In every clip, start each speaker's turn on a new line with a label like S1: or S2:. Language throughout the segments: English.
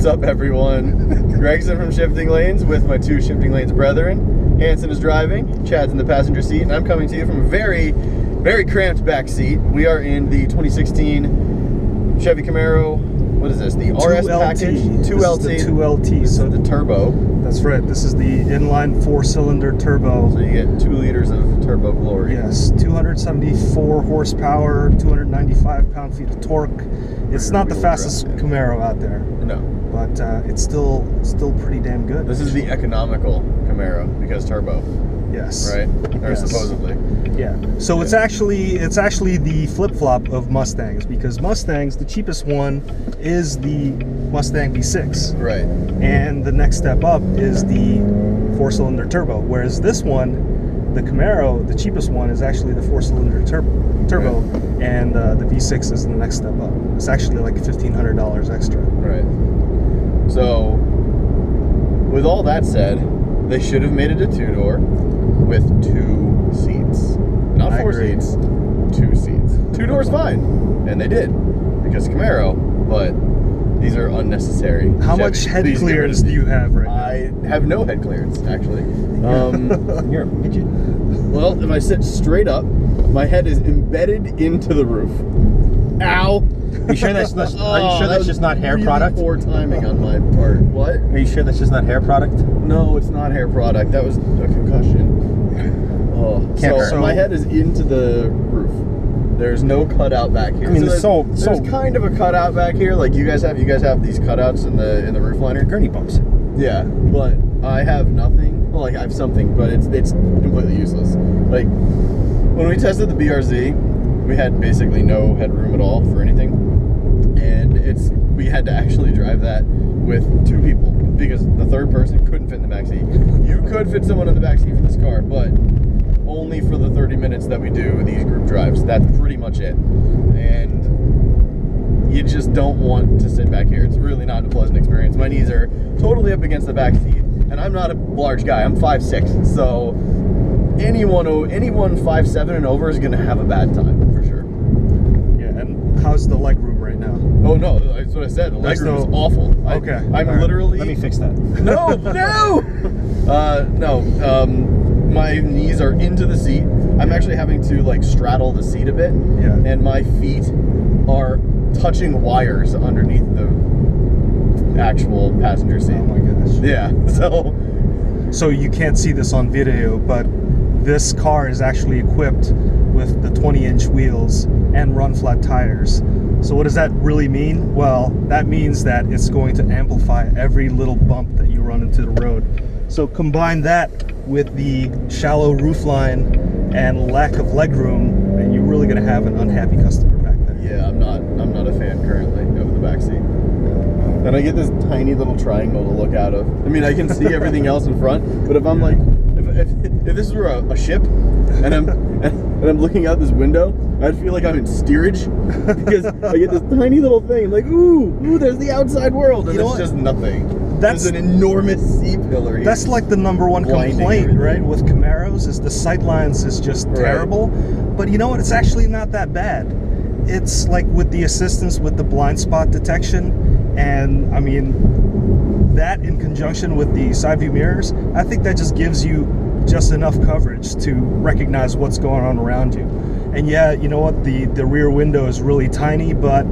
S1: up, everyone? Gregson from Shifting Lanes with my two Shifting Lanes brethren. Hanson is driving, Chad's in the passenger seat, and I'm coming to you from a very, very cramped back seat. We are in the 2016 Chevy Camaro. What is this? The RS package? 2LT.
S2: This is the 2LT.
S1: So the turbo.
S2: That's right. This is the inline 4-cylinder turbo.
S1: So you get 2 liters of turbo glory.
S2: Yes, 274 horsepower, 295 pound-feet of torque. It's not the fastest Camaro out there.
S1: No.
S2: But it's still pretty damn good.
S1: This is the economical Camaro because turbo.
S2: Yes.
S1: Right? Or
S2: yes.
S1: supposedly.
S2: Yeah. So it's actually the flip-flop of Mustangs, because Mustangs, the cheapest one is the Mustang V6.
S1: Right.
S2: And the next step up is the 4-cylinder turbo, whereas this one, the Camaro, the cheapest one is actually the 4-cylinder turbo,
S1: right.
S2: And the V6 is the next step up. It's actually like $1,500 extra.
S1: Right. So, with all that said, they should have made it a 2-door with 2 seats. Not 4 seats, 2 seats. 2 doors fine. And they did. Because Camaro, but these are unnecessary.
S2: How much head clearance do you have right now?
S1: I have no head clearance, actually.
S3: You're a midget.
S1: Well, if I sit straight up, my head is embedded into the roof. Ow!
S3: Are you sure that's not, are you sure that's just not hair
S1: really
S3: product?
S1: Poor timing on my part. What?
S3: Are you sure that's just not hair product?
S1: No, it's not hair product. That was a concussion. Oh, so my head is into the roof. There's no cutout back here.
S3: I mean,
S1: there's kind of a cutout back here. Like you guys have these cutouts in the roof liner.
S3: Gurney bumps.
S1: Yeah, but I have nothing. Well, like I have something, but it's completely useless. Like when we tested the BRZ, we had basically no headroom at all for anything, and we had to actually drive that with 2 people because the third person couldn't fit in the back seat. You could fit someone in the back seat for this car, but only for the 30 minutes that we do these group drives. That's pretty much it. And you just don't want to sit back here. It's really not a pleasant experience. My knees are totally up against the back seat, and I'm not a large guy. I'm 5'6", so anyone 5'7" and over is going to have a bad time for sure.
S2: Yeah, and how's the leg room right now?
S1: Oh no, that's what I said. The leg room is awful.
S2: Okay.
S1: I'm literally.
S3: Let me fix that.
S1: No, no. My knees are into the seat. I'm actually having to like straddle the seat a bit.
S2: Yeah.
S1: And my feet are touching wires underneath the actual passenger seat.
S2: Oh my gosh.
S1: Yeah.
S2: So you can't see this on video, but this car is actually equipped with the 20-inch wheels and run flat tires. So what does that really mean? Well, that means that it's going to amplify every little bump that you run into the road. So combine that with the shallow roofline and lack of legroom, and you're really going to have an unhappy customer back there.
S1: Yeah, I'm not a fan currently of the back seat. Then I get this tiny little triangle to look out of. I mean, I can see everything else in front, but if I'm like, if this were a ship, and I'm looking out this window, I'd feel like I'm in steerage because I get this tiny little thing. I'm like, ooh, there's the outside world, and it's just nothing. There's an enormous C-pillar here.
S2: That's like the number one complaint, right, with Camaros, is the sightlines is just terrible. But you know what? It's actually not that bad. It's like with the assistance with the blind spot detection, and I mean, that in conjunction with the side view mirrors, I think that just gives you just enough coverage to recognize what's going on around you. And yeah, you know what? The rear window is really tiny, but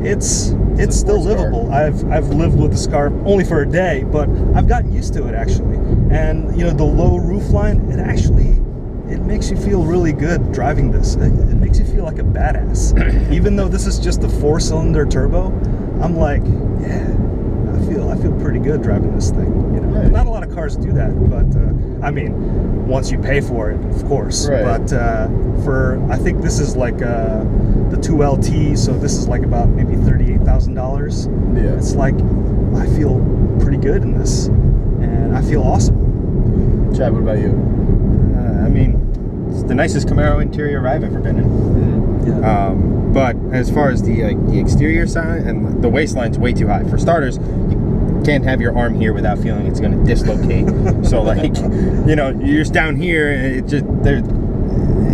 S2: it's still livable. I've lived with this car only for a day, but I've gotten used to it actually. And you know, the low roof line, it makes you feel really good driving this. It makes you feel like a badass. Even though this is just a 4-cylinder turbo, I'm like, yeah, I feel pretty good driving this thing. You know, not a lot of cars do that, but I mean, once you pay for it, of course.
S1: Right.
S2: But I think this is like the 2LT, so this is like about maybe $38,000.
S1: Yeah.
S2: It's like I feel pretty good in this, and I feel awesome.
S1: Chad, what about you?
S3: I mean, it's the nicest Camaro interior I've ever been in.
S2: Yeah.
S3: But as far as the exterior side, and the waistline's way too high. For starters, you can't have your arm here without feeling it's going to dislocate. So like, you know, you're just down here, and it just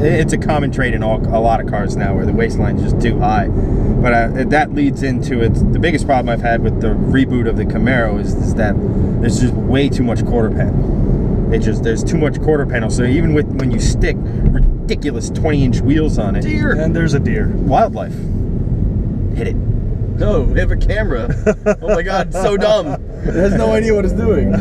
S3: it's a common trait in a lot of cars now where the waistline is just too high. But that leads into the biggest problem I've had with the reboot of the Camaro is that there's just way too much quarter panel. There's too much quarter panel. So even when you stick ridiculous 20-inch wheels on it,
S2: Deer, and there's a deer.
S3: Wildlife, hit it.
S1: No, we have a camera. Oh my god, so dumb. It has no idea what it's doing.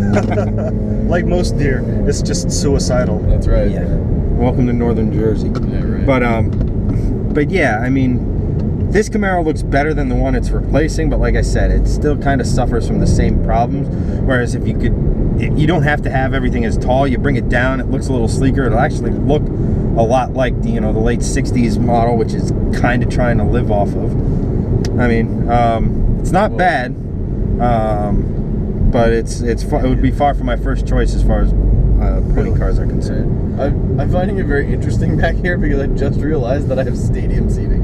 S2: Like most deer, it's just suicidal.
S1: That's right.
S3: Yeah. Welcome to Northern Jersey.
S1: Yeah, right.
S3: But yeah, I mean, this Camaro looks better than the one it's replacing, but like I said, it still kind of suffers from the same problems. Whereas if you don't have to have everything as tall, you bring it down, it looks a little sleeker. It'll actually look a lot like the late 60s model, which is kind of trying to live off of. I mean, it's not bad, but it would be far from my first choice as far as pony cars are concerned.
S1: I'm finding it very interesting back here because I just realized that I have stadium seating.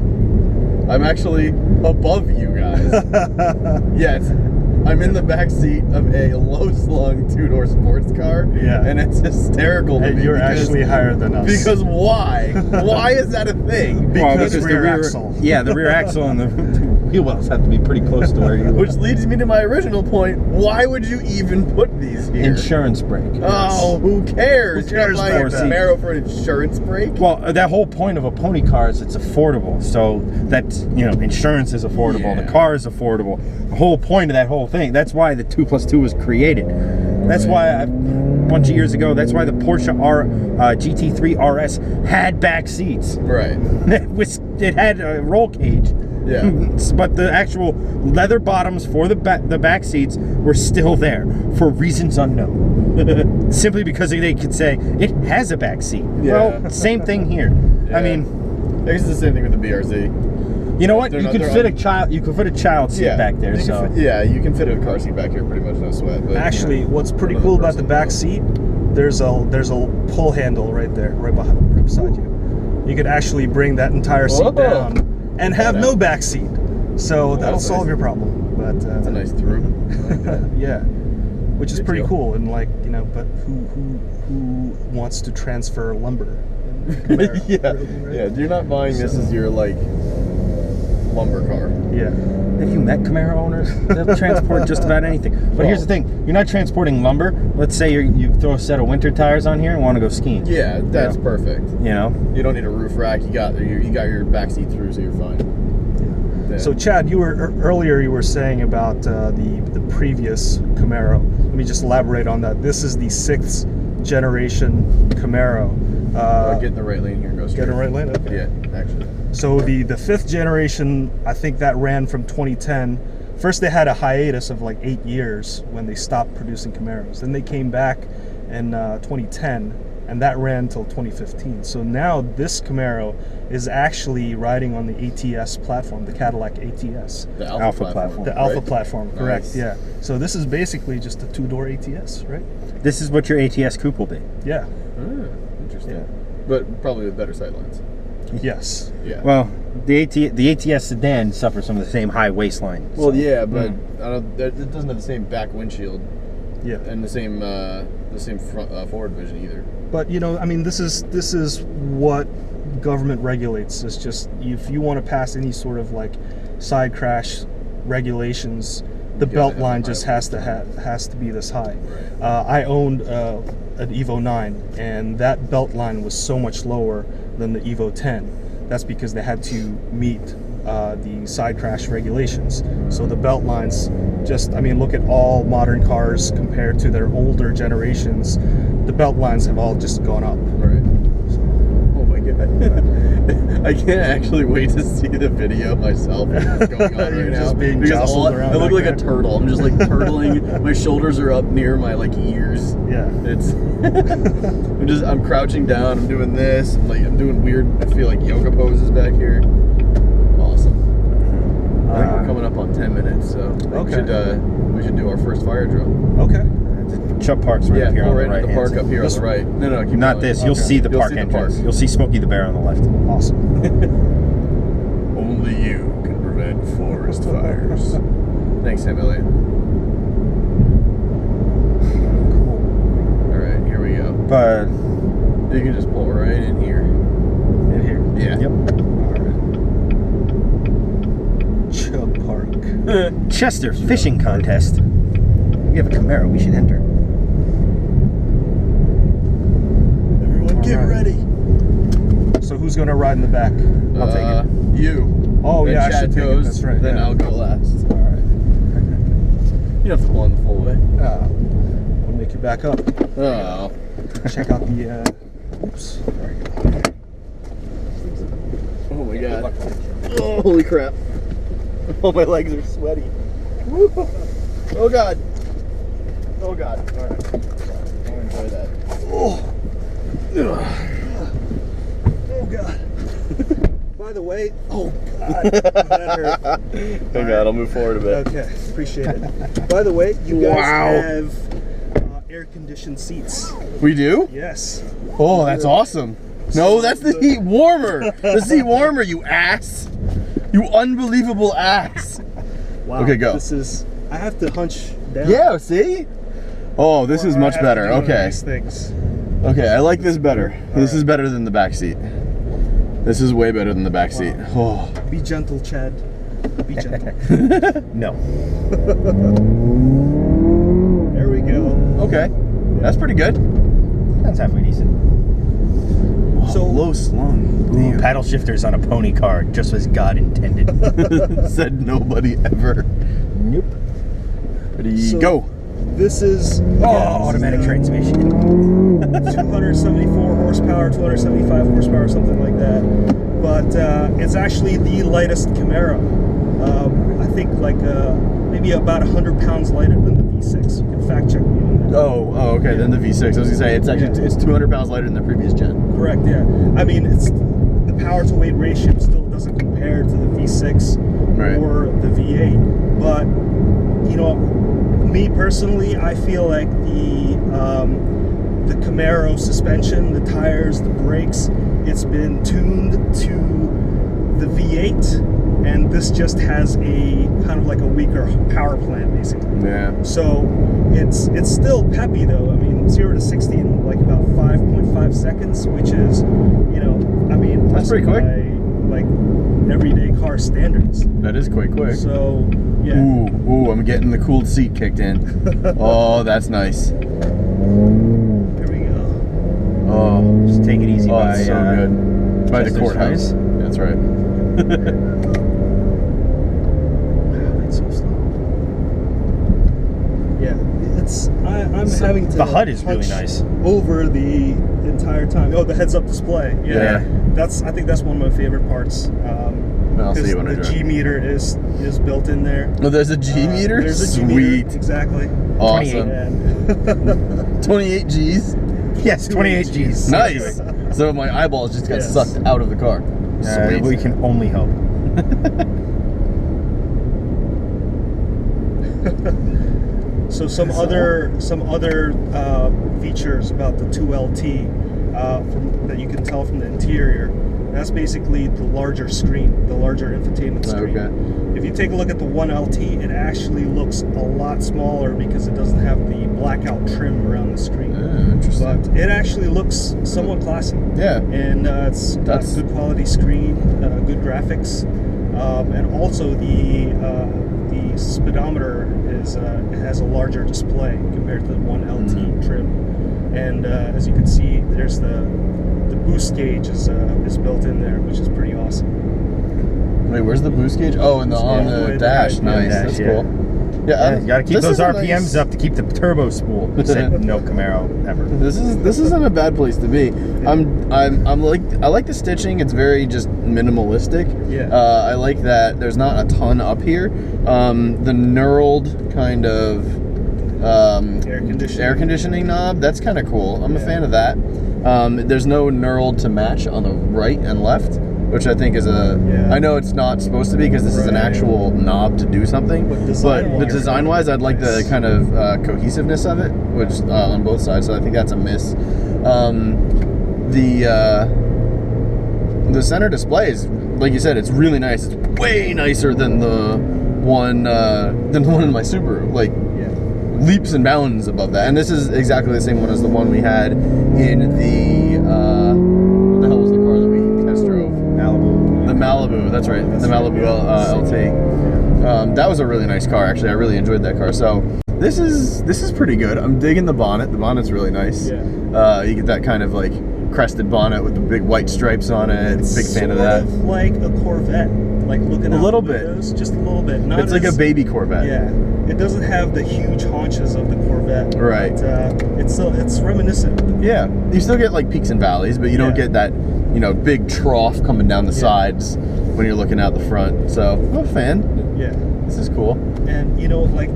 S1: I'm actually above you guys. Yet, I'm in the back seat of a low-slung two-door sports car.
S2: Yeah.
S1: And it's hysterical to me.
S2: You're actually higher than us.
S1: Because why? Why is that a thing?
S2: Because the rear axle.
S3: Yeah, the rear axle and the wheel wells have to be pretty close to where you are.
S1: Which leads me to my original point. Why would you even put these here?
S3: Insurance break.
S1: Oh, who cares?
S2: Who cares
S1: You're not buying a
S2: about
S1: Camaro for an insurance break?
S3: Well, that whole point of a pony car is it's affordable. So that's, insurance is affordable.
S1: Yeah.
S3: The car is affordable. The whole point of that whole thing. That's why the 2+2 was created. That's why a bunch of years ago, that's why the Porsche GT3 RS had back seats.
S1: Right.
S3: It had a roll cage.
S1: Yeah.
S3: But the actual leather bottoms for the back seats were still there for reasons unknown. Simply because they could say it has a back seat.
S1: Yeah.
S3: Well, same thing here.
S1: Yeah.
S3: I mean,
S1: I guess it's the same thing with the BRZ.
S3: you know what? You could fit a child seat back there. So
S1: you can fit a car seat back here, pretty much, no sweat. But,
S2: Actually, what's pretty cool about the back seat, there's a pull handle right there, right beside you. You could actually bring that entire seat down and have no back seat. So that'll solve your problem. But
S1: that's a nice through. Like that.
S2: Yeah, which is pretty cool. And but who wants to transfer lumber?
S1: Yeah. You're not buying this as your lumber car.
S2: Yeah.
S3: have you met Camaro owners? They'll transport just about anything. But here's the thing: you're not transporting lumber. Let's say you throw a set of winter tires on here and want to go skiing.
S1: Yeah, that's perfect.
S3: You know,
S1: you don't need a roof rack. You got your back seat through, so you're fine. Yeah.
S2: So Chad, you were earlier. You were saying about the previous Camaro. Let me just elaborate on that. This is the 6th generation Camaro.
S1: Get in the right lane here and go straight.
S2: Get in the right lane. Okay.
S1: Yeah, actually.
S2: So the 5th generation, I think that ran from 2010. First they had a hiatus of like 8 years when they stopped producing Camaros. Then they came back in 2010, and that ran till 2015. So now this Camaro is actually riding on the ATS platform, the Cadillac ATS.
S1: The Alpha platform.
S2: The Alpha platform,
S1: Nice.
S2: correct, yeah. So this is basically just a 2-door ATS, right?
S3: this is what your ATS coupe will be.
S2: Yeah.
S1: Interesting.
S2: Yeah.
S1: But probably with better sightlines.
S2: Yes.
S1: Yeah.
S3: Well, the ATS sedan suffers from the same high waistline.
S1: Well, yeah, but it doesn't have the same back windshield.
S2: Yeah.
S1: And the same front forward vision either.
S2: But you know, I mean, this is what government regulates. It's just if you want to pass any sort of like side crash regulations, the belt line just has to be this high.
S1: Right.
S2: I owned an Evo 9, and that belt line was so much lower than the Evo 10. That's because they had to meet the side crash regulations. So the belt lines, I mean, look at all modern cars compared to their older generations. The belt lines have all just gone up.
S1: Right. Oh my god. I can't actually wait to see the video myself of what's going on
S2: You're
S1: right
S2: just
S1: now.
S2: being
S1: Because
S2: jostled around
S1: I look
S2: back
S1: like a turtle. I'm just like turtling. My shoulders are up near my ears.
S2: Yeah.
S1: It's I'm crouching down, I'm doing this, I'm doing weird, I feel like yoga poses back here. Awesome. I think we're coming up on 10 minutes, so we should do our first fire drill.
S2: Okay.
S3: Chubb Park's right up here on the
S1: right
S3: right.
S1: The park up here on the right. No, keep
S3: Not
S1: going.
S3: this. You'll see the park entrance. You'll see Smokey the Bear on the left.
S2: Awesome.
S1: Only you can prevent forest fires. Thanks, Sam Elliott.
S2: Cool.
S1: All right, here we go.
S3: But
S1: You can just pull right in here.
S3: Chester fishing contest. We have a Camaro. We should enter.
S1: Everyone get ready.
S2: So who's gonna ride in the back? I'll take it.
S1: You.
S2: Oh
S1: Then
S2: yeah, I
S1: Chad
S2: should take it.
S1: goes,
S2: That's right.
S1: Then
S2: yeah.
S1: I'll go last.
S2: All right.
S1: You don't have to pull in the full way.
S2: We'll make you back up.
S1: Oh.
S2: Check out the. Oops. There we go.
S1: Oh my god. Oh, holy crap. Oh, my legs are sweaty. Woo. Oh god. Oh god. Alright. I'll enjoy that.
S2: Oh. Oh god. By the way, oh god, that hurt.
S1: Oh god, I'll move forward a bit.
S2: Okay, appreciate it. By the way, you guys
S1: Wow.
S2: have air-conditioned seats.
S1: We do?
S2: Yes.
S1: Oh, that's awesome. No, that's the heat warmer. The seat warmer, you ass. You unbelievable ass.
S2: Wow.
S1: Okay, go.
S2: This is. I have to hunch down.
S1: Yeah, see? Oh, this is
S2: Or I
S1: much
S2: have to
S1: better.
S2: do one of
S1: Okay.
S2: these things.
S1: Okay, I like this better. This
S2: right.
S1: is better than the back seat. This is way better than the back seat. Oh.
S2: Be gentle, Chad. Be gentle.
S3: No.
S2: There we go.
S1: Okay. That's pretty good.
S3: That's halfway decent.
S2: So
S1: low slung.
S3: Ooh, paddle shifters on a pony car, just as God intended.
S1: Said nobody ever.
S3: Nope.
S1: Ready,
S2: So-
S1: go.
S2: this is
S3: Automatic transmission.
S2: 274 horsepower, 275 horsepower, something like that. But it's actually the lightest Camaro. I think like maybe about 100 pounds lighter than the V6. You can fact check me on that.
S1: Oh, okay. Then the V6. I was gonna say it's actually it's 200 pounds lighter than the previous gen.
S2: Correct, yeah. I mean, it's the power to weight ratio still doesn't compare to the V6
S1: Right.
S2: or the V8. But you know, me personally, I feel like the Camaro suspension, the tires, the brakes, it's been tuned to the V8, and this just has a kind of like a weaker power plant, basically.
S1: Yeah.
S2: So it's still peppy though. I mean, 0 to 60 in like about 5.5 seconds, which is, you know, I mean,
S1: That's pretty quick.
S2: by, like everyday car standards.
S1: That is quite quick.
S2: So yeah.
S1: Ooh, I'm getting the cooled seat kicked in. Oh, that's nice.
S2: There we go.
S1: Oh,
S3: Just take it easy
S1: oh,
S3: by
S1: that's so good. By the
S3: Chester's
S1: courthouse.
S3: Place.
S1: That's right.
S3: Wow, that's so slow.
S2: Yeah, it's I'm having to.
S3: The HUD is really
S2: punch
S3: nice.
S2: over the entire time. Oh, the heads-up display.
S1: Yeah.
S2: I think that's one of my favorite parts.
S1: I'll see you when I
S2: the
S1: drive.
S2: G meter is built in there.
S1: Oh, there's a G meter?
S2: There's a G
S1: Sweet.
S2: meter. Exactly.
S1: Awesome.
S2: And
S1: 28 G's?
S3: Yes, 28 Gs.
S1: Nice. So my eyeballs just got
S2: Yes.
S1: sucked out of the car. Sweet.
S3: We can only hope.
S2: so some other features about the 2LT that you can tell from the interior. That's basically the larger screen, the larger infotainment screen.
S1: Okay.
S2: If you take a look at the 1LT, it actually looks a lot smaller because it doesn't have the blackout trim around the screen.
S1: Interesting.
S2: But it actually looks somewhat classy.
S1: Yeah.
S2: And it's got a good quality screen, good graphics, and also the speedometer is it has a larger display compared to the 1LT trim. And as you can see, there's the boost gauge is built in there, which is pretty awesome.
S1: Wait, where's the boost gauge? Oh, and on the dash. Nice.
S3: Dash,
S1: That's
S3: yeah.
S1: cool.
S3: Yeah, you gotta keep
S1: this
S3: those
S1: is a
S3: RPMs
S1: nice-
S3: up to keep the turbo spool. Said no Camaro ever.
S1: This isn't a bad place to be. I like the stitching. It's very just minimalistic.
S2: Yeah.
S1: I like that there's not a ton up here. The knurled kind of air conditioning knob. That's kind of cool. I'm a fan of that. There's no knurled to match on the right and left, which I think is I know it's not supposed to be because this is an actual knob to do something. But design-wise, I'd like the kind of cohesiveness of it, which on both sides. So I think that's a miss. The center display is, like you said, it's really nice. It's way nicer than the one in my Subaru. Like leaps and bounds above that. And this is exactly the same one as the one we had in the what the hell was the car that we test drove?
S3: Malibu.
S1: The Malibu. That's right. The Malibu LT. That was a really nice car, actually. I really enjoyed that car. So this is pretty good. I'm digging the bonnet. The bonnet's really nice.
S2: Yeah.
S1: You get that kind of like crested bonnet with the big white stripes on it.
S2: It's
S1: big fan of that.
S2: Sort of like a Corvette, like looking out
S1: a little
S2: the
S1: bit,
S2: windows, just a little bit. Not
S1: it's like a baby Corvette.
S2: Yeah, it doesn't have the huge haunches of the Corvette.
S1: Right.
S2: But, it's reminiscent.
S1: Yeah, you still get like peaks and valleys, but you don't get that, you know, big trough coming down the sides when you're looking out the front. So I'm a fan.
S2: Yeah,
S1: this is cool.
S2: And you know, like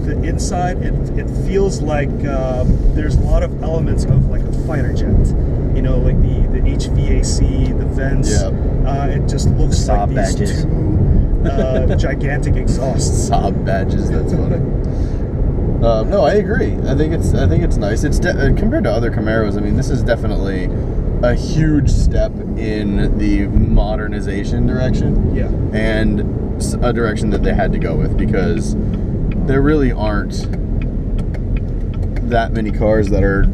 S2: the inside, it feels like there's a lot of elements of like a fighter jet. You know, like the HVAC, the vents.
S1: Yeah.
S2: It just looks
S3: Saab
S2: like these
S3: badges.
S2: two gigantic exhausts.
S1: Saab badges. That's funny. No, I agree. I think it's nice. It's compared to other Camaros. I mean, this is definitely a huge step in the modernization direction.
S2: Yeah.
S1: And a direction that they had to go with, because there really aren't that many cars that are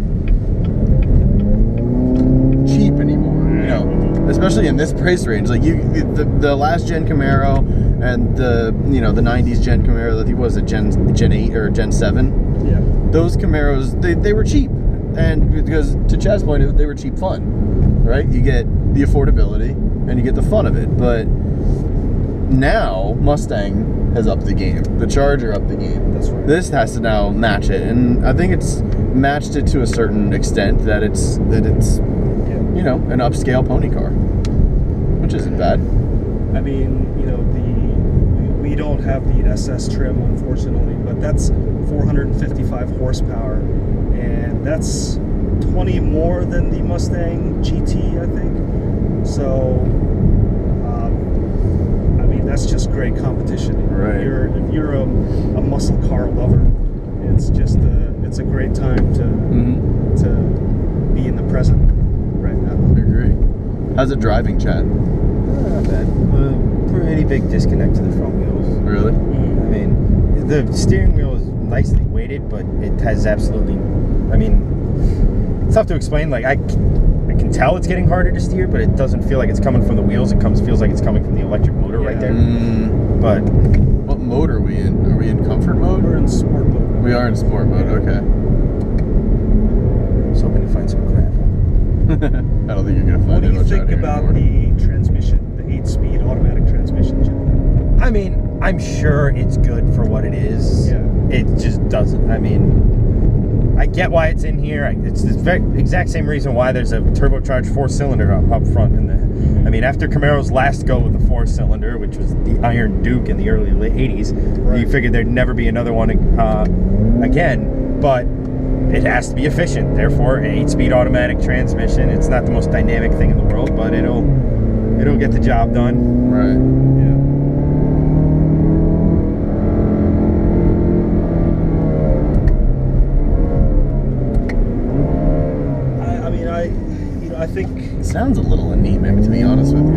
S1: cheap anymore. You know, especially in this price range. Like the last gen Camaro and the 90s gen Camaro, I think was it Gen 8 or Gen 7.
S2: Yeah.
S1: Those Camaros, they were cheap, and because to Chad's point, they were cheap fun, right? You get the affordability and you get the fun of it. But now Mustang has upped the game. The Charger upped the game.
S2: That's right.
S1: This has to now match it, and I think it's matched it to a certain extent that it's you know, an upscale pony car, which isn't bad.
S2: I mean, you know, we don't have the SS trim, unfortunately, but that's 455 horsepower, and that's 20 more than the Mustang GT, I think. So, I mean, that's just great competition.
S1: Right.
S2: If you're a muscle car lover, it's just it's a great time to be in the present right now.
S1: I agree. How's it driving, Chad?
S3: Not bad. Pretty big disconnect to the front wheels.
S1: Really?
S3: I mean, the steering wheel is nicely weighted, but it has absolutely, I mean, it's tough to explain. Like I can tell it's getting harder to steer, but it doesn't feel like it's coming from the wheels. It feels like it's coming from the electric motor right there. But
S1: what mode are we in? Are we in comfort mode?
S2: We're in sport mode.
S1: We are in sport mode. Okay.
S3: I was hoping to find some gravel.
S1: I don't think you're gonna find
S2: What do you
S1: much
S2: think
S1: out here
S2: about
S1: anymore.
S2: the transmission, the 8-speed automatic transmission, Jim?
S3: I mean, I'm sure it's good for what it is.
S2: Yeah.
S3: It just doesn't. I mean, I get why it's in here. It's the exact same reason why there's a turbocharged 4-cylinder up front in there. I mean, after Camaro's last go with the 4-cylinder, which was the Iron Duke in the early 80s, you figured there'd never be another one again, but it has to be efficient. Therefore, an 8-speed automatic transmission. It's not the most dynamic thing in the world, but it'll get the job done.
S1: Right.
S2: Yeah. I think
S1: It sounds a little anemic, to be honest with you.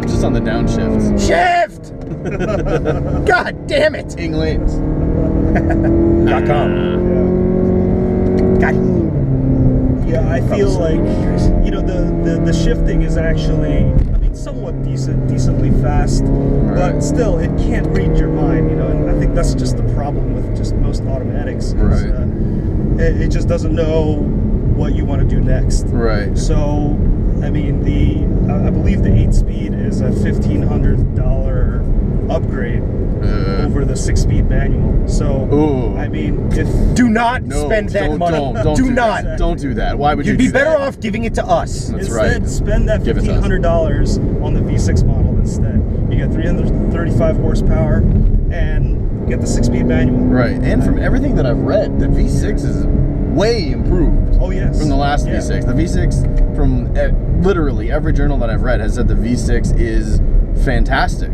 S1: Just on the downshift.
S3: Shift! God damn it!
S1: England.com.
S3: God.
S2: Yeah, I feel like, you know, the shifting is actually, I mean, somewhat decently fast, but still, it can't read your mind, you know, and I think that's just the problem with just most automatics.
S1: Right.
S2: It just doesn't know what you want to do next.
S1: Right.
S2: So, I mean, I believe the 8-speed is a $1,500 upgrade over the 6-speed manual. So, I mean,
S3: do not spend that money.
S1: Don't
S3: do not.
S1: Don't do that. Why would you?
S3: You'd be better off giving it to us.
S1: That's
S2: instead,
S1: right.
S2: spend that $1,500 on the V6 model instead. You get 335 horsepower and get the 6-speed manual.
S1: Right. And from everything that I've read, the V6 is way improved.
S2: Oh yes.
S1: From the last V6. The V6, from literally every journal that I've read, has said the V6 is fantastic.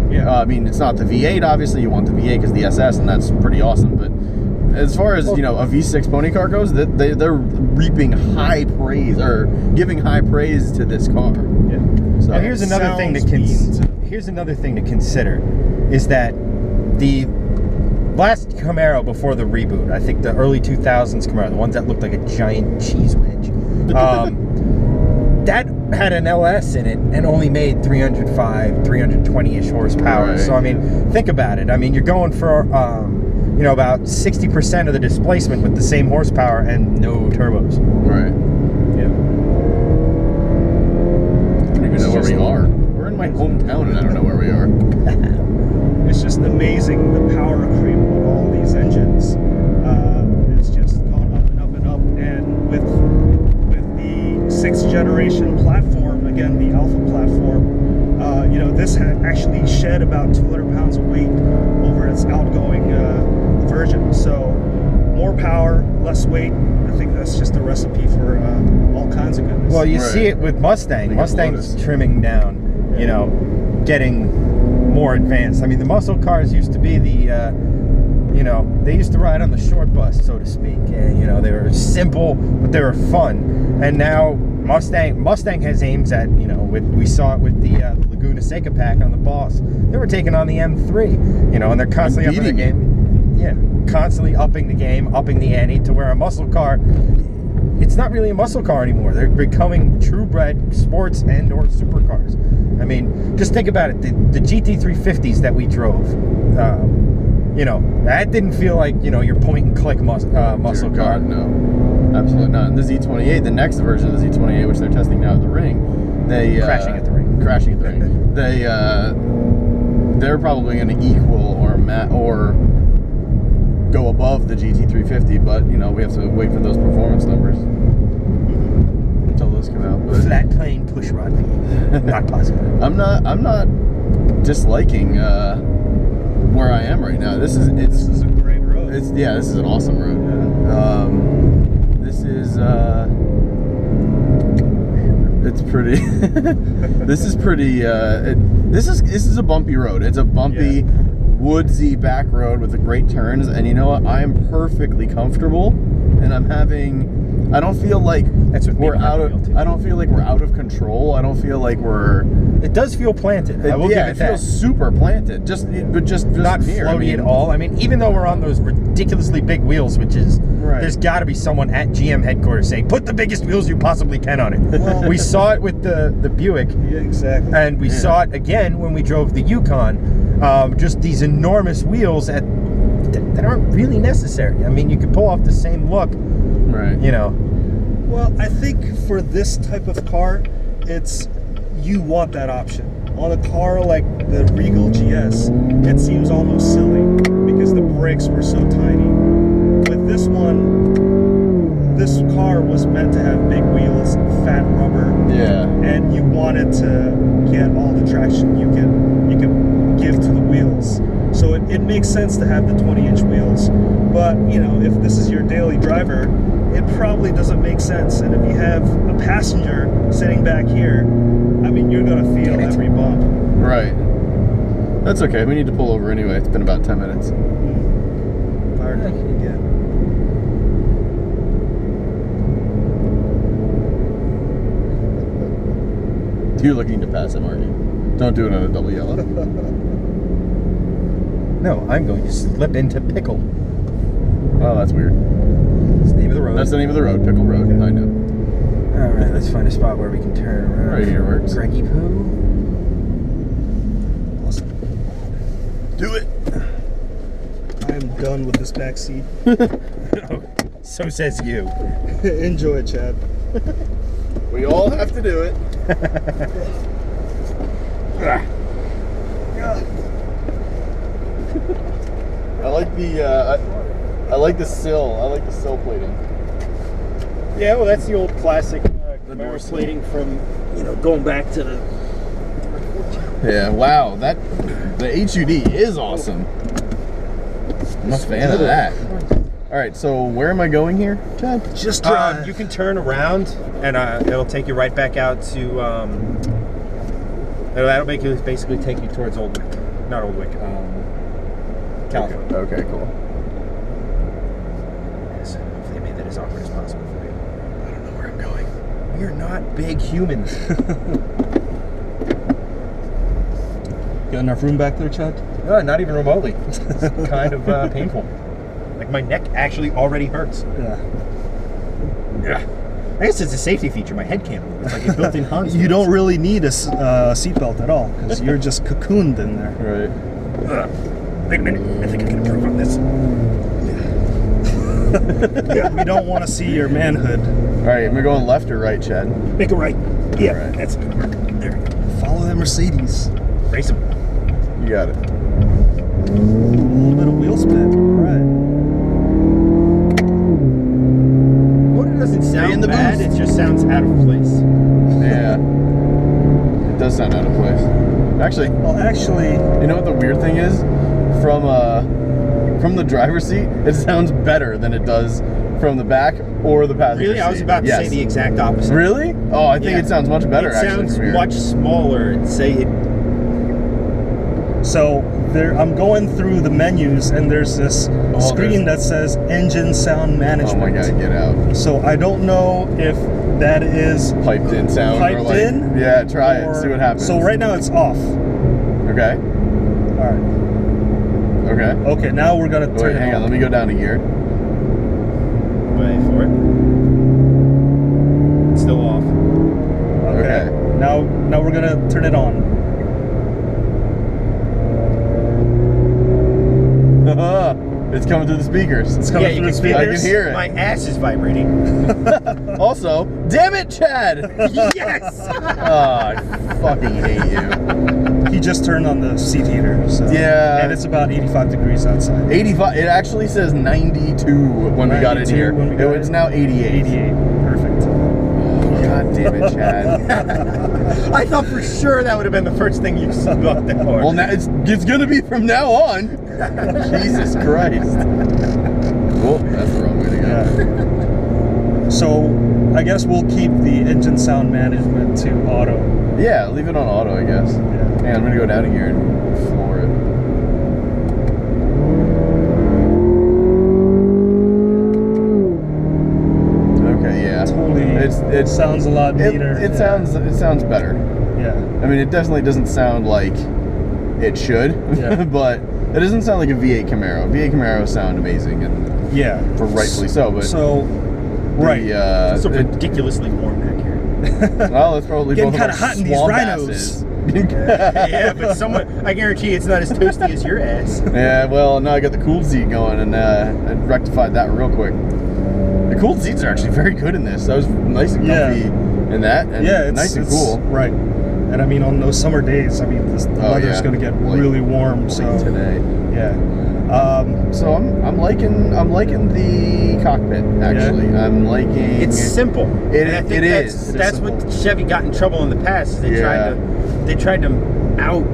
S2: Yeah.
S1: I mean, it's not the V8. Obviously, you want the V8 because the SS, and that's pretty awesome. But as far as, you know, a V6 pony car goes, they're reaping high praise, or giving high praise to this car.
S2: Yeah.
S1: So
S3: Now, here's another thing to consider is that the last Camaro before the reboot, I think the early 2000s Camaro, the ones that looked like a giant cheese wedge, that had an LS in it and only made 305, 320-ish horsepower.
S1: Right.
S3: So, I mean, think about it. I mean, you're going for, you know, about 60% of the displacement with the same horsepower and no turbos.
S1: Right.
S3: Yeah.
S1: I don't even know where we are. We're in my hometown and I don't know where we are.
S2: It's just amazing the power creep on all these engines. It's just gone up and up and up. And with the 6th generation platform, again the Alpha platform, you know, this had actually shed about 200 pounds of weight over its outgoing version. So more power, less weight. I think that's just a recipe for all kinds of goodness.
S3: Well, you see it with Mustang. Mustang's trimming down, you know, getting more advanced. I mean, the muscle cars used to be the, you know, they used to ride on the short bus, so to speak. And, you know, they were simple, but they were fun. And now Mustang has aims at, you know, we saw it with the Laguna Seca pack on the Boss. They were taking on the M3, you know, and they're constantly upping the game. Yeah, constantly upping the game, upping the ante to where a muscle car, it's not really a muscle car anymore. They're becoming true-bred sports and or supercars. I mean, just think about it. The GT350s that we drove, you know, that didn't feel like, you know, your point-and-click muscle car.
S1: God, no. Absolutely not. And the Z28, the next version of the Z28, which they're testing now at the ring, they...
S3: Crashing at the ring.
S1: Crashing at the ring. They're probably going to equal or go above the GT350, but you know, we have to wait for those performance numbers until those come out. But
S3: flat plane pushrod V, not possible.
S1: I'm not disliking where I am right now. This is
S2: a great road.
S1: This is an awesome road.
S2: Yeah.
S1: This is it's pretty. This is pretty. This is a bumpy road. It's a bumpy. Yeah. Woodsy back road with the great turns, and you know what? I am perfectly comfortable, and I don't feel like we're out of control. I don't feel like we're.
S3: It does feel planted. I will give it that.
S1: Feels super planted. Just
S3: not floaty at all. I mean, even though we're on those ridiculously big wheels, which is there's got to be someone at GM headquarters saying, "Put the biggest wheels you possibly can on it." Well, we saw it with the Buick.
S2: Yeah, exactly.
S3: And we saw it again when we drove the Yukon. Just these enormous wheels that aren't really necessary. I mean, you could pull off the same look,
S1: right?
S3: You know.
S2: Well, I think for this type of car, you want that option. On a car like the Regal GS, it seems almost silly because the brakes were so tiny. With this one, this car was meant to have big wheels, fat rubber, and you wanted to get all the traction you can give to the wheels. So it makes sense to have the 20-inch wheels, but you know, if this is your daily driver, it probably doesn't make sense. And if you have a passenger sitting back here, I mean, you're gonna feel every bump.
S1: Right. That's okay. We need to pull over anyway. It's been about 10 minutes.
S2: Fired up again.
S1: You're looking to pass him, aren't you? Don't do it on a double yellow.
S3: No, I'm going to slip into Pickle.
S1: Oh, that's weird.
S3: That's the name of the road.
S1: That's the name of the road, Pickle Road. I know.
S3: All right, let's find a spot where we can turn around.
S1: Right here works.
S3: Greggy Poo.
S2: Awesome.
S1: Do it.
S2: I am done with this back seat.
S3: So says you.
S2: Enjoy it, Chad.
S1: We all have to do it. I like the sill. I like the sill plating.
S3: Yeah, well, that's the old classic Camaro plating from, you know, going back to the.
S1: Yeah, wow, the HUD is awesome. I'm a fan of that. All right, so where am I going here, Chad?
S3: Just you can turn around, and it'll take you right back out to. That'll make you basically take you towards Old Wick, not Old Wick. California.
S1: Okay, cool.
S3: Yes, hopefully I made that as awkward as possible for you. I don't know where I'm going. We're not big humans.
S2: Got enough room back there, Chad?
S3: No, not even remotely. It's kind of painful. Like my neck actually already hurts.
S2: Yeah.
S3: Yeah.
S4: I guess it's a safety feature. My head can't move. It's like a built-in harness.
S2: You don't really need a seatbelt at all because you're just cocooned in there.
S1: Right.
S4: Wait a minute. I think I can improve on this.
S2: We don't want to see your manhood.
S1: All right, am I going left or right, Chad?
S4: Make it right. Yeah,
S1: All right.
S4: that's gonna work. There.
S2: Follow that Mercedes.
S4: Race him.
S1: You got it.
S2: A little bit of wheel spin. All right.
S4: Motor doesn't sound
S1: in the
S4: bad.
S1: boost.
S4: It just sounds out of place.
S1: Yeah. It does sound out of place. Actually,
S2: Well, actually,
S1: you know what the weird thing is? From the driver's seat, it sounds better than it does from the back or the passenger
S4: Really?
S1: seat.
S4: I was about to say the exact opposite.
S1: Really? Oh, I think
S4: Yeah.
S1: it sounds much better.
S4: It
S1: actually,
S4: sounds
S1: from here.
S4: much smaller. And say it.
S2: so there, I'm going through the menus and there's this screen that says engine sound
S1: Oh
S2: management.
S1: my god, get out!
S2: So I don't know if that is
S1: Piped in sound. or
S2: piped
S1: like,
S2: in.
S1: Yeah, try it.
S2: or-
S1: See what happens.
S2: So right now it's off.
S1: Okay.
S2: All right.
S1: Okay.
S2: Okay, now we're gonna turn
S1: Wait,
S2: it
S1: hang on.
S2: on.
S1: Let me go down a gear.
S4: Wait for it. It's still off.
S2: Okay. Now we're gonna turn it on.
S1: It's coming through the speakers.
S2: It's coming
S4: Yeah, you
S2: through the
S4: can feel
S1: I
S2: speakers.
S1: can hear it.
S4: My ass is vibrating.
S1: Also, damn it, Chad!
S4: Yes.
S1: Oh, I fucking hate you.
S2: He just turned on the seat heater. So.
S1: Yeah.
S2: And it's about 85 degrees outside.
S1: 85. It actually says 92 when we got in
S2: 92
S1: here.
S2: when we got
S1: It's
S2: in.
S1: now 88.
S2: 88. Perfect.
S1: God damn it, Chad.
S4: I thought for sure that would have been the first thing you saw about that car.
S1: Well, now it's gonna be from now on. Jesus Christ. Oh, that's the wrong way to go.
S2: Yeah. So I guess we'll keep the engine sound management to auto.
S1: Yeah, leave it on auto, I guess.
S2: Yeah.
S1: Hang on, I'm gonna go down here and floor it. Okay, yeah.
S2: Totally.
S1: It
S2: sounds a lot neater.
S1: It
S2: Yeah.
S1: sounds better.
S2: Yeah.
S1: I mean, it definitely doesn't sound like it should,
S2: Yeah.
S1: but it doesn't sound like a V8 Camaro. V8 Camaros sound amazing, and
S2: Yeah.
S1: for rightfully so. But
S2: So, right.
S4: It's so ridiculously warm back here.
S1: well, it's probably
S2: Getting
S1: both of
S2: kinda
S1: our
S2: hot in these
S1: swamp
S2: rhinos.
S1: asses.
S4: Yeah, but I guarantee it's not as toasty as your ass.
S1: Yeah, well, now I got the cooled seat going, and I rectified that real quick. The cooled seats are actually very good in this. I was nice and comfy in that, and
S2: Yeah,
S1: nice and cool.
S2: Right. And I mean, on those summer days, I mean, the weather's
S1: yeah.
S2: going to get
S1: Like-
S2: really warm. So
S1: Like today.
S2: yeah.
S1: So I'm liking the cockpit. Actually, I'm liking.
S4: It's simple.
S1: It-
S4: And I think
S1: it
S4: that's,
S1: is.
S4: That's what Chevy got in trouble in the past. Is they tried to out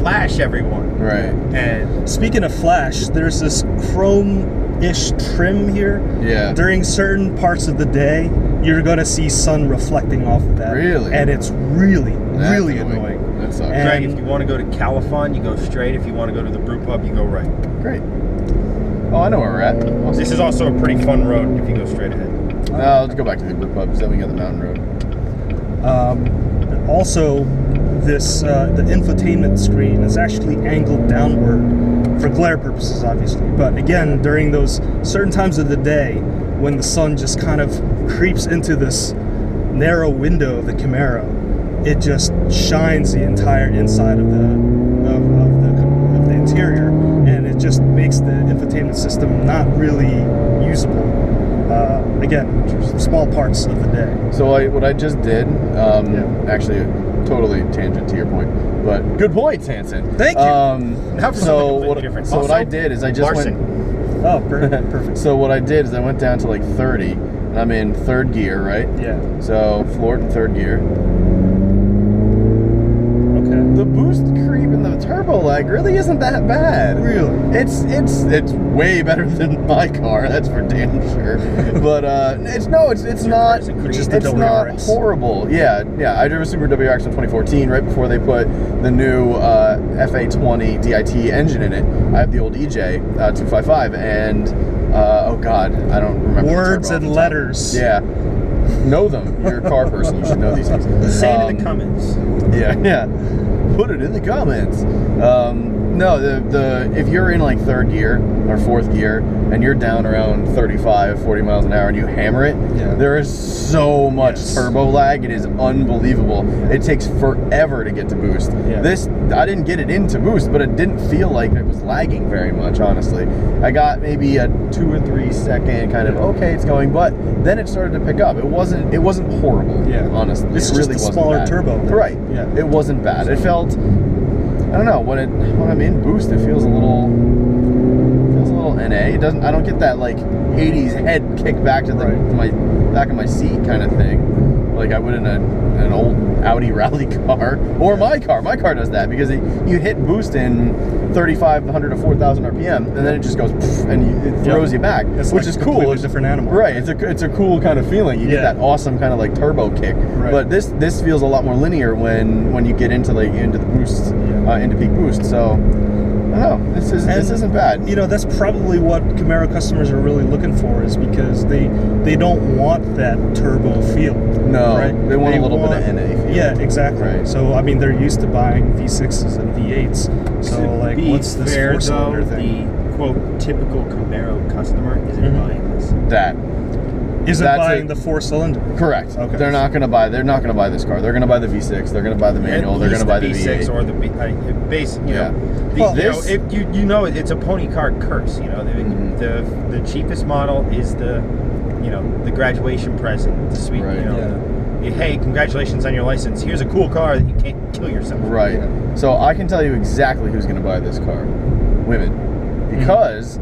S4: flash everyone.
S1: Right.
S4: And
S2: Speaking of flash, there's this chrome-ish trim here.
S1: Yeah.
S2: During certain parts of the day, you're going to see sun reflecting off of that.
S1: Really?
S2: And it's really,
S1: That's
S2: really annoying.
S1: That sucks.
S2: And-
S4: Greg, if you want to go to Califon, you go straight. If you want to go to the brew pub, you go right.
S1: Great. Oh, I know where we're at. Awesome.
S4: This is also a pretty fun road if you go straight ahead.
S1: Let's go back to the brew pub, because then we got the mountain road.
S2: Also, this the infotainment screen is actually angled downward for glare purposes, obviously. But again, during those certain times of the day when the sun just kind of creeps into this narrow window of the Camaro, it just shines the entire inside of the interior, and it just makes the infotainment system not really usable. Again, small parts of the day.
S1: So what I just did, actually, totally tangent to your point, but good points, Hanson.
S2: Thank you.
S4: Now for something completely different.
S1: So what
S4: Also,
S1: I did is I just
S4: Larson.
S1: went.
S2: Oh, perfect.
S1: So what I did is I went down to like 30, and I'm in third gear, right?
S2: Yeah.
S1: So floored in third gear.
S2: Okay.
S1: The boost creep and the turbo lag really isn't that bad.
S2: Really?
S1: It's way better than my car, that's for damn sure. But it's not
S2: Just the
S1: it's not
S2: WRX.
S1: horrible. Yeah. I drove a Super WRX in 2014, right before they put the new FA20 DIT engine in it. I have the old EJ 255, and oh god, I don't remember the
S2: Words
S1: turbo off
S2: and
S1: the top.
S2: letters.
S1: Yeah. Know them. You're a car person. You should know these things.
S4: Say it in the comments.
S1: Yeah. Put it in the comments. No, the if you're in like third gear or fourth gear and you're down around 35, 40 miles an hour and you hammer it, there is so much turbo lag. It is unbelievable. It takes forever to get to boost. This, I didn't get it into boost, but it didn't feel like it was lagging very much, honestly. I got maybe a 2 or 3 second kind of, okay, it's going, but then it started to pick up. It wasn't horrible, honestly.
S2: This
S1: it
S2: is
S1: really
S2: just a
S1: wasn't
S2: smaller
S1: bad.
S2: turbo.
S1: Right.
S2: Yeah.
S1: It wasn't bad. It felt, I don't know, when I'm in boost, it feels a little NA. It doesn't. I don't get that like 80s head kick back to the to my back of my seat kind of thing, like I would in an old Audi rally car or my car. My car does that because you hit boost in 3,500 to 4,000 RPM, and then it just goes and it throws you back,
S2: it's
S1: which
S2: like
S1: is cool.
S2: It's a different animal,
S1: right? It's a cool kind of feeling. You get that awesome kind of like turbo kick. But this feels a lot more linear when you get into the boost, into peak boost. So. No, this isn't bad.
S2: You know, that's probably what Camaro customers are really looking for, is because they don't want that turbo feel.
S1: No, right? They want a little bit of NA feel.
S2: Yeah, exactly.
S1: Right.
S2: So I mean, they're used to buying V6s and V8s. So like, what's this four-cylinder thing?
S4: The quote typical Camaro customer isn't buying this.
S2: Isn't buying the 4-cylinder.
S1: Correct.
S2: Okay.
S1: They're not going to buy this car. They're going to buy the V6. They're going to buy the manual. They're going to buy the V6
S4: or the base. You know, it's a pony car curse. You know, the cheapest model is the graduation present, the sweet.
S1: Right.
S4: You know, hey, congratulations on your license. Here's a cool car that you can't kill yourself.
S1: Right. So I can tell you exactly who's going to buy this car. Women, because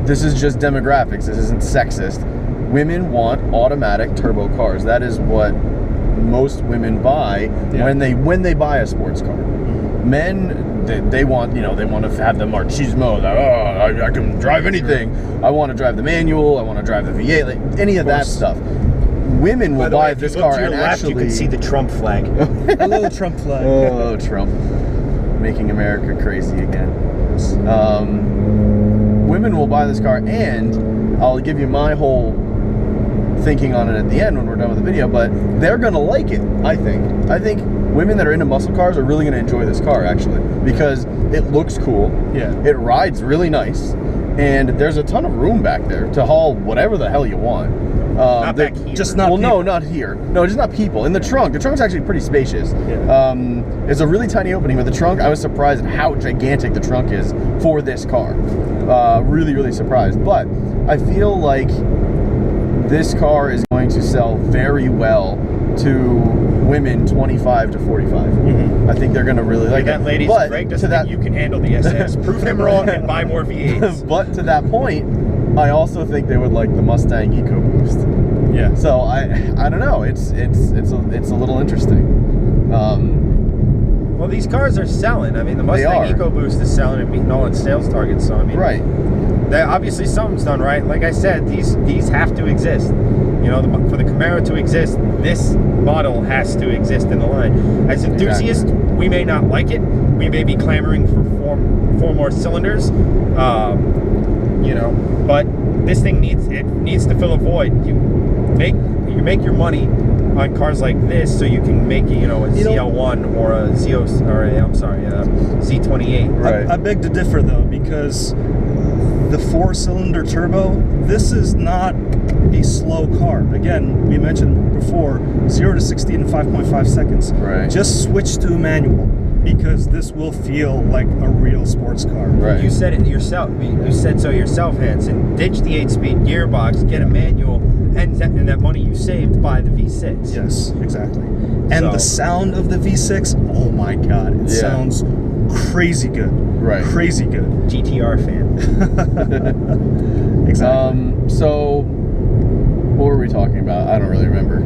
S1: this is just demographics. This isn't sexist. Women want automatic turbo cars. That is what most women buy when they buy a sports car. Men, they want to have the machismo that I can drive anything. I want to drive the manual. I want to drive the V8. Like, any of that stuff. Women will buy this car and actually
S4: you can see the Trump flag.
S2: Hello, Trump flag.
S1: Oh, Trump, making America crazy again. Women will buy this car, and I'll give you my whole thinking on it at the end when we're done with the video, but they're gonna like it. I think women that are into muscle cars are really gonna enjoy this car, actually, because it looks cool. It rides really nice, and there's a ton of room back there to haul whatever the hell you want.
S4: Not back here.
S2: Just not people.
S1: No, not here. No, just not people. In the trunk. The trunk's actually pretty spacious. It's a really tiny opening, but the trunk, I was surprised at how gigantic the trunk is for this car. Really, really surprised. But I feel like this car is going to sell very well to women 25 to 45. I think they're going to really like
S4: that
S1: it.
S4: Ladies, Greg doesn't think you can handle the SS. Prove him wrong and buy more V8s.
S1: But to that point, I also think they would like the Mustang EcoBoost.
S2: Yeah.
S1: So I don't know. It's a little interesting.
S4: Well, these cars are selling. I mean, the Mustang EcoBoost is selling and meeting all its sales targets. So I mean, obviously something's done right. Like I said, these have to exist. You know, for the Camaro to exist, this model has to exist in the line. As enthusiasts, we may not like it. We may be clamoring for four more cylinders. But this thing needs to fill a void. You make your money on cars like this, so you can make a ZL1 or a Z28.
S2: Right. I beg to differ though, because the 4-cylinder turbo, this is not a slow car. Again, we mentioned before, 0 to 60 in 5.5 seconds.
S1: Right.
S2: Just switch to a manual, because this will feel like a real sports car.
S1: Right.
S4: You said it yourself. You said so yourself, Hanson. Ditch the 8-speed gearbox, get a manual, and that money you saved, buy the V6.
S2: Yes, exactly. And the sound of the V6, oh my God, it sounds crazy good.
S1: Right.
S2: Crazy good.
S4: GTR fan.
S2: Exactly.
S1: So, what were we talking about? I don't really remember.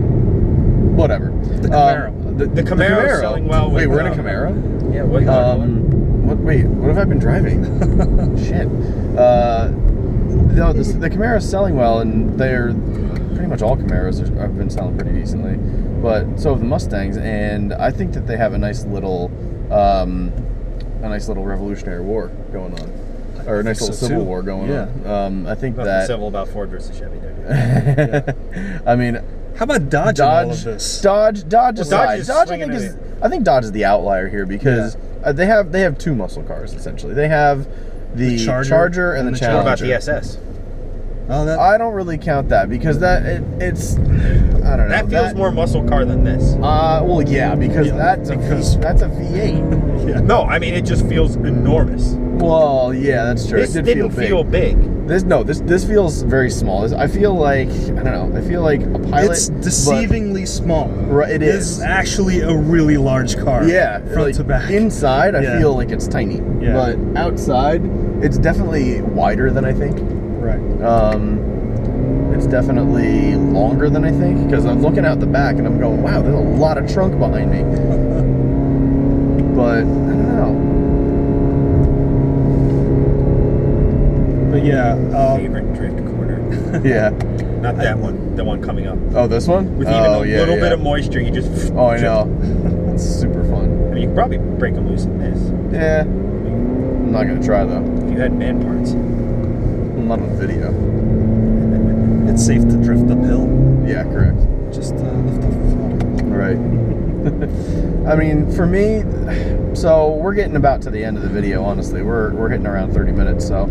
S1: Whatever.
S2: The Camaro.
S1: The
S4: Camaro selling well.
S1: Wait, we're in a Camaro?
S4: Yeah. What
S1: have I been driving? Shit. No, the Camaro's selling well, and they're pretty much all Camaros have been selling pretty decently. But so have the Mustangs, and I think that they have a nice little Revolutionary War going on, or a nice little Civil War going on. I think
S4: nothing
S1: that
S4: civil about Ford versus Chevy there.
S1: I mean,
S2: how about Dodge in all of this?
S1: Dodge aside.
S4: Dodge is
S1: I think Dodge is the outlier here, because They have two muscle cars essentially. They have the Charger and the Challenger.
S4: What about the SS?
S2: Oh,
S1: I don't really count that because it's I don't know.
S4: That feels more muscle car than this.
S1: Well, yeah, because that's a V8.
S2: Yeah.
S4: No, I mean it just feels enormous.
S1: Well, yeah, that's true.
S4: This
S1: it
S4: didn't feel big.
S1: This feels very small. I feel like I don't know. I feel like a Pilot.
S2: It's deceivingly small.
S1: Right, it is.
S2: It's actually a really large car.
S1: Yeah,
S2: front to back.
S1: Inside, I feel like it's tiny.
S2: Yeah.
S1: But outside, it's definitely wider than I think.
S2: Right.
S1: It's definitely longer than I think because I'm looking out the back and I'm going, wow, there's a lot of trunk behind me. But I don't know.
S2: But yeah,
S4: Favorite drift corner.
S1: Yeah.
S4: Not that one. The one coming up.
S1: Oh, this one?
S4: With even a little bit of moisture, you just.
S1: Oh, I know. It's super fun.
S4: I mean, you could probably break them loose in this.
S1: Yeah. I'm not gonna try though.
S4: If you had man parts.
S1: Not on video.
S2: it's safe to drift uphill.
S1: Yeah, correct.
S2: Just lift off the throttle.
S1: Right. I mean, for me, so we're getting about to the end of the video. Honestly, we're hitting around 30 minutes. So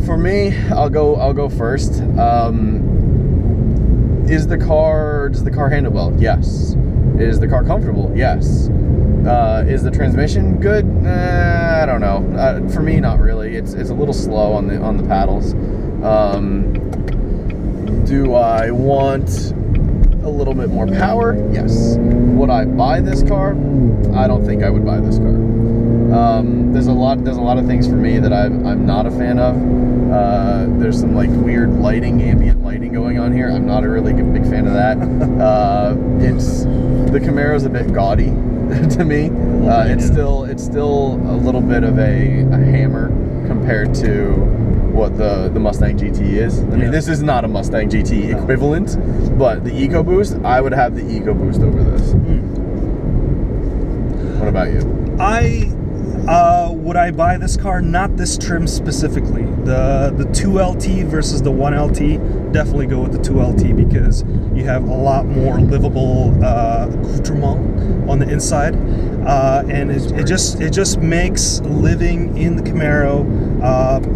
S1: for me, I'll go first. Does the car handle well? Yes. Is the car comfortable? Yes. Is the transmission good? I don't know. For me, not really. It's a little slow on the paddles. Do I want a little bit more power? Yes. Would I buy this car? I don't think I would buy this car. There's a lot of things for me that I'm not a fan of. There's some like weird ambient lighting going on here. I'm not a really big fan of that. The Camaro's a bit gaudy to me. It's still a little bit of a hammer compared to what the Mustang GT is. I mean, this is not a Mustang GT equivalent, but the EcoBoost, I would have the EcoBoost over this. What about you?
S2: Would I buy this car? Not this trim specifically. The 2LT versus the 1LT, definitely go with the 2LT because you have a lot more livable accoutrement on the inside, and it just makes living in the Camaro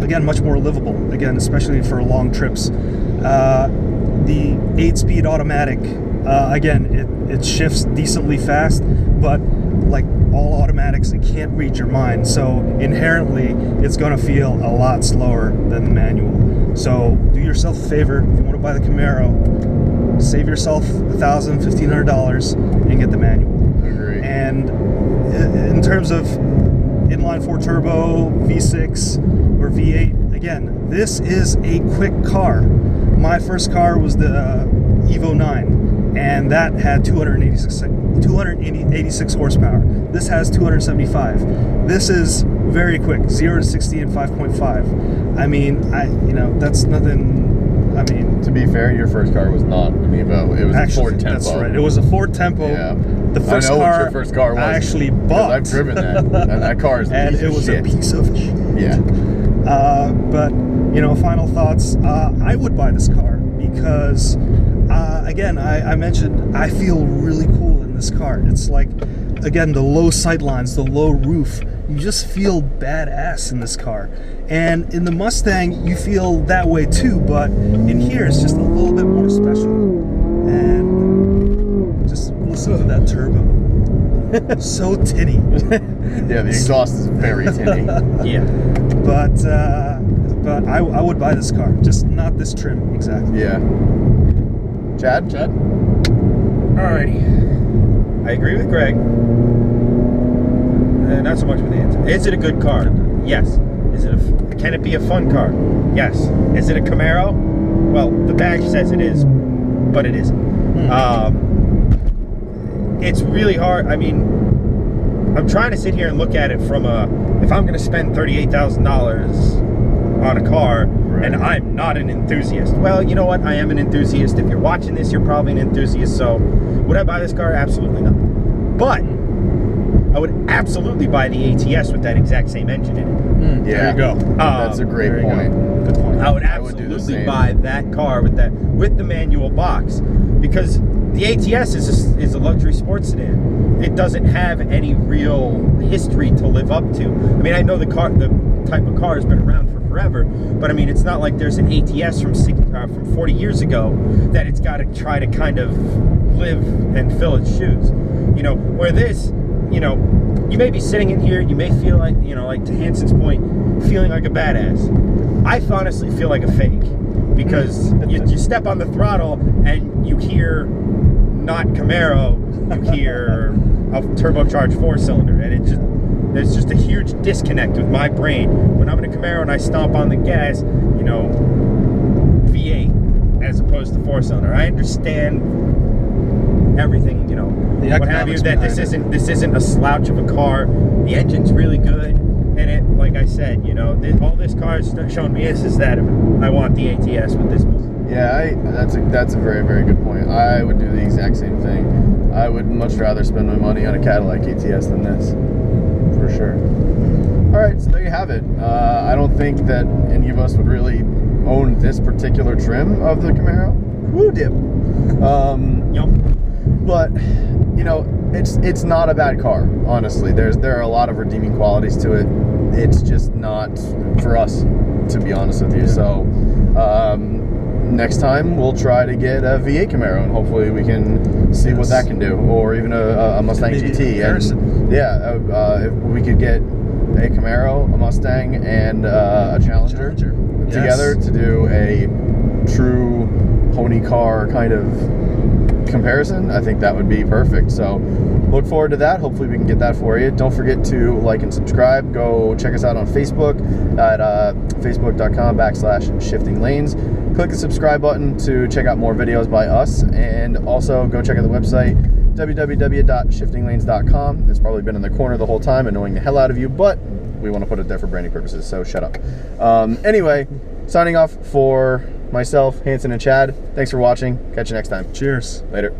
S2: again much more livable. Again, especially for long trips. The 8-speed automatic, again, it shifts decently fast, but like all automatics, it can't read your mind, so inherently it's going to feel a lot slower than the manual. So do yourself a favor, if you want to buy the Camaro, save yourself $1,000, $1,500 and get the manual.
S1: Agree.
S2: And in terms of inline 4 turbo, V6 or V8, again, this is a quick car. My first car was the Evo 9, and that had 286 horsepower. This has 275. This is very quick, 0 to 60 in 5.5. I mean, that's nothing. I mean,
S1: to be fair, your first car was not an Evo. It was a Ford Tempo.
S2: That's right. It was a Ford Tempo.
S1: Yeah.
S2: The first
S1: I know
S2: car
S1: what your first car was.
S2: I actually bought.
S1: I've driven that, and that car is
S2: and it was a piece of shit.
S1: Yeah.
S2: But final thoughts. I would buy this car because, again, I mentioned I feel really cool in this car. It's like, again, the low sightlines, the low roof. You just feel badass in this car. And in the Mustang, you feel that way too, but in here, it's just a little bit more special. And just listen to that turbo. So tinny.
S1: Yeah, the exhaust is very tinny.
S4: Yeah.
S2: But I would buy this car, just not this trim exactly.
S1: Yeah. Chad?
S4: Alrighty. I agree with Greg. Not so much with the answer. Is it a good car? Yes. Can it be a fun car? Yes. Is it a Camaro? Well, the badge says it is, but it isn't. It's really hard. I mean, I'm trying to sit here and look at it from if I'm going to spend $38,000 on a car, and I'm not an enthusiast. Well, you know what? I am an enthusiast. If you're watching this, you're probably an enthusiast. So, would I buy this car? Absolutely not. But I would absolutely buy the ATS with that exact same engine in it.
S1: Yeah,
S2: there you go.
S1: That's a great point.
S2: Good point.
S4: I would absolutely buy that car with the manual box, because the ATS is a luxury sports sedan. It doesn't have any real history to live up to. I mean, I know the type of car has been around for forever, but I mean, it's not like there's an ATS from 40 years ago that it's got to try to kind of live and fill its shoes. You know, where this, you know, you may be sitting in here, you may feel like, you know, like to Hanson's point, feeling like a badass. I honestly feel like a fake, because you step on the throttle and you hear not Camaro, you hear a turbocharged 4-cylinder, and there's just a huge disconnect with my brain. When I'm in a Camaro and I stomp on the gas, you know, V8 as opposed to 4-cylinder. I understand everything, you know, what have you, that this isn't a slouch of a car. The engine's really good, and it, like I said, you know, all this car has shown me is that I want the ATS with this one.
S1: Yeah, that's a very, very good point. I would do the exact same thing. I would much rather spend my money on a Cadillac ATS than this, for sure. All right, so there you have it. I don't think that any of us would really own this particular trim of the Camaro. Woo dip.
S4: Yep.
S1: But you know, it's not a bad car, honestly. There are a lot of redeeming qualities to it. It's just not for us, to be honest with you. So next time we'll try to get a V8 Camaro, and hopefully we can see what that can do, or even a Mustang GT. And yeah, if we could get a Camaro, a Mustang, and a Challenger together to do a true pony car kind of comparison, I think that would be perfect. So look forward to that. Hopefully we can get that for you. Don't forget to like and subscribe. Go check us out on Facebook at facebook.com/shiftinglanes. Click the subscribe button to check out more videos by us, and also go check out the website www.shiftinglanes.com. It's probably been in the corner the whole time, annoying the hell out of you, but we want to put it there for branding purposes, so shut up. Anyway, signing off for myself, Hanson, and Chad. Thanks for watching. Catch you next time.
S2: Cheers.
S1: Later.